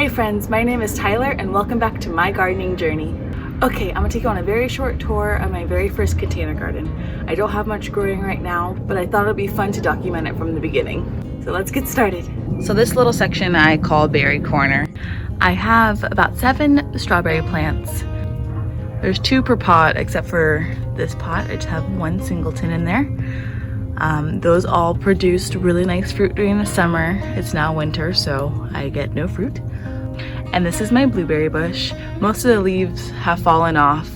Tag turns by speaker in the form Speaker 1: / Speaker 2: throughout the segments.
Speaker 1: Hi friends, my name is Tyler and welcome back to my gardening journey. Okay, I'm gonna take you on a very short tour of my very first container garden. I don't have much growing right now, but I thought it'd be fun to document it from the beginning. So let's get started. So this little section I call Berry Corner. I have about 7 strawberry plants. There's 2 per pot except for this pot. I just have 1 singleton in there. Those all produced really nice fruit during the summer. It's now winter, so I get no fruit. And this is my blueberry bush. Most of the leaves have fallen off.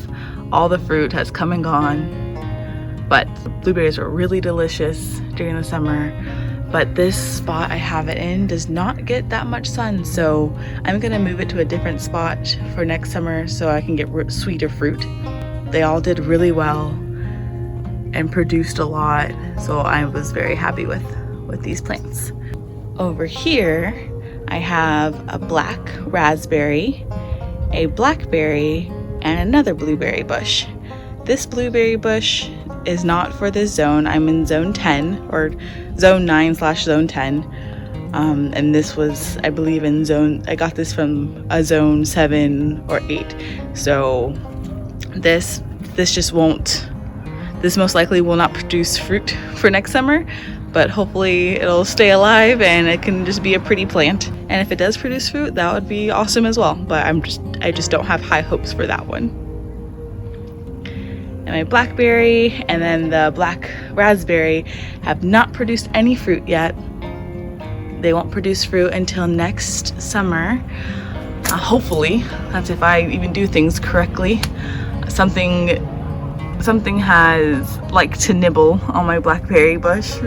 Speaker 1: All the fruit has come and gone. But the blueberries were really delicious during the summer. But this spot I have it in does not get that much sun, so I'm gonna move it to a different spot for next summer so I can get sweeter fruit. They all did really well and produced a lot, so I was very happy with these plants. Over here I have a black raspberry, a blackberry, and another blueberry bush. This blueberry bush is not for this zone. I'm in zone 10 or zone 9/zone 10. And this was, I believe, I got this from a zone 7 or 8. So this most likely will not produce fruit for next summer, but hopefully it'll stay alive and it can just be a pretty plant. And if it does produce fruit, that would be awesome as well, but I just don't have high hopes for that one. And my blackberry and then the black raspberry have not produced any fruit yet. They won't produce fruit until next summer. Hopefully, that's if I even do things correctly. Something has liked to nibble on my blackberry bush,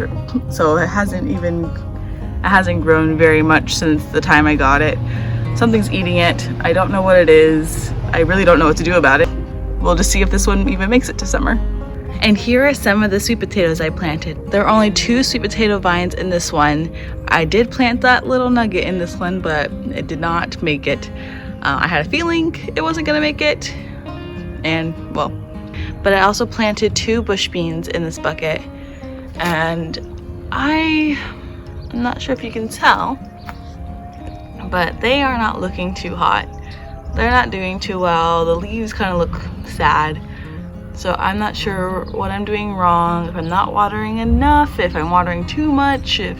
Speaker 1: so it hasn't grown very much since the time I got it. Something's eating it. I don't know what it is. I really don't know what to do about it. We'll just see if this one even makes it to summer. And here are some of the sweet potatoes I planted. There are only 2 sweet potato vines in this one. I did plant that little nugget in this one, but it did not make it. I had a feeling it wasn't gonna make it, and well. But I also planted 2 bush beans in this bucket, and I'm not sure if you can tell, but they are not looking too hot. They're not doing too well. The leaves kind of look sad. So I'm not sure what I'm doing wrong, if I'm not watering enough, if I'm watering too much, if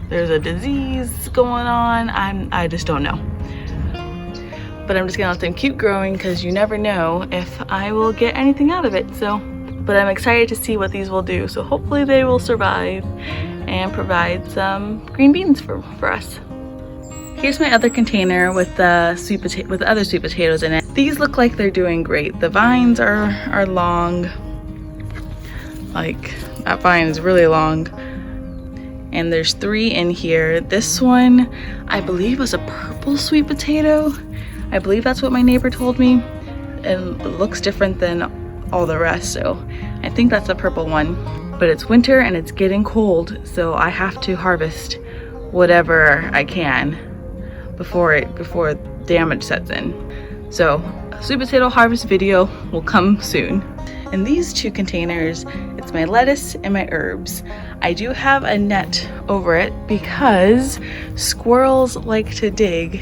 Speaker 1: there's a disease going on. I just don't know. But I'm just gonna let them keep growing because you never know if I will get anything out of it. But I'm excited to see what these will do. So hopefully they will survive and provide some green beans for us. Here's my other container with the other sweet potatoes in it. These look like they're doing great. The vines are long. Like, that vine is really long. And there's 3 in here. This one, I believe, was a purple sweet potato. I believe that's what my neighbor told me. It looks different than all the rest, so I think that's a purple one. But it's winter and it's getting cold, so I have to harvest whatever I can before damage sets in. So a sweet potato harvest video will come soon. In these 2 containers, it's my lettuce and my herbs. I do have a net over it because squirrels like to dig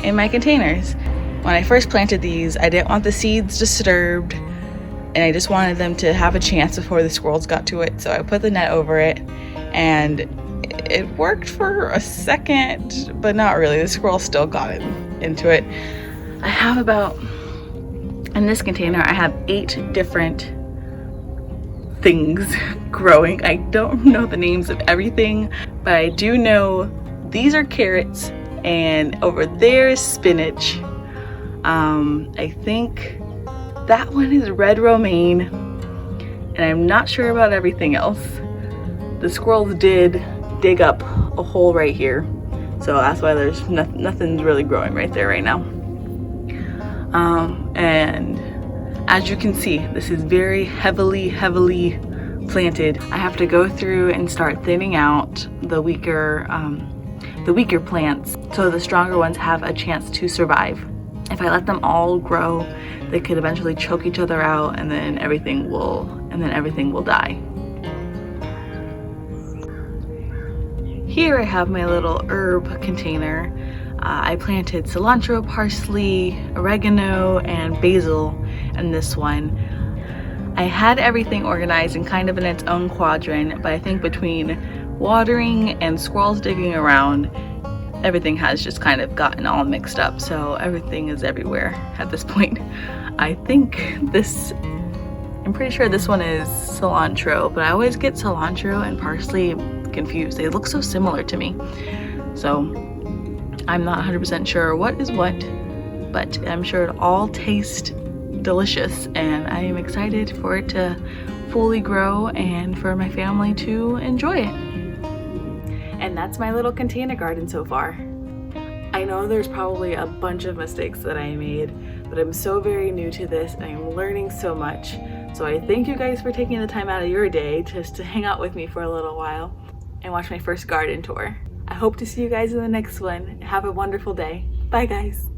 Speaker 1: in my containers. When I first planted these, I didn't want the seeds disturbed, and I just wanted them to have a chance before the squirrels got to it. So I put the net over it, and it worked for a second, but not really. The squirrels still got into it. I have in this container, I have 8 different things growing. I don't know the names of everything, but I do know these are carrots, and over there is spinach. I think that one is red romaine, and I'm not sure about everything else. The squirrels did dig up a hole right here, so that's why there's nothing's really growing right there right now. And as you can see, this is very heavily planted. I have to go through and start thinning out the weaker plants so the stronger ones have a chance to survive. If I let them all grow, they could eventually choke each other out, and then everything will die. Here I have my little herb container. I planted cilantro, parsley, oregano, and basil in this one. I had everything organized and kind of in its own quadrant, but I think between watering and squirrels digging around, everything has just kind of gotten all mixed up, so everything is everywhere at this point. I think I'm pretty sure this one is cilantro, but I always get cilantro and parsley confused. They look so similar to me. So I'm not 100% sure what is what, but I'm sure it all tastes delicious, and I am excited for it to fully grow and for my family to enjoy it. And that's my little container garden so far. I know there's probably a bunch of mistakes that I made, but I'm so very new to this and I'm learning so much. So I thank you guys for taking the time out of your day just to hang out with me for a little while and watch my first garden tour. I hope to see you guys in the next one. Have a wonderful day. Bye guys.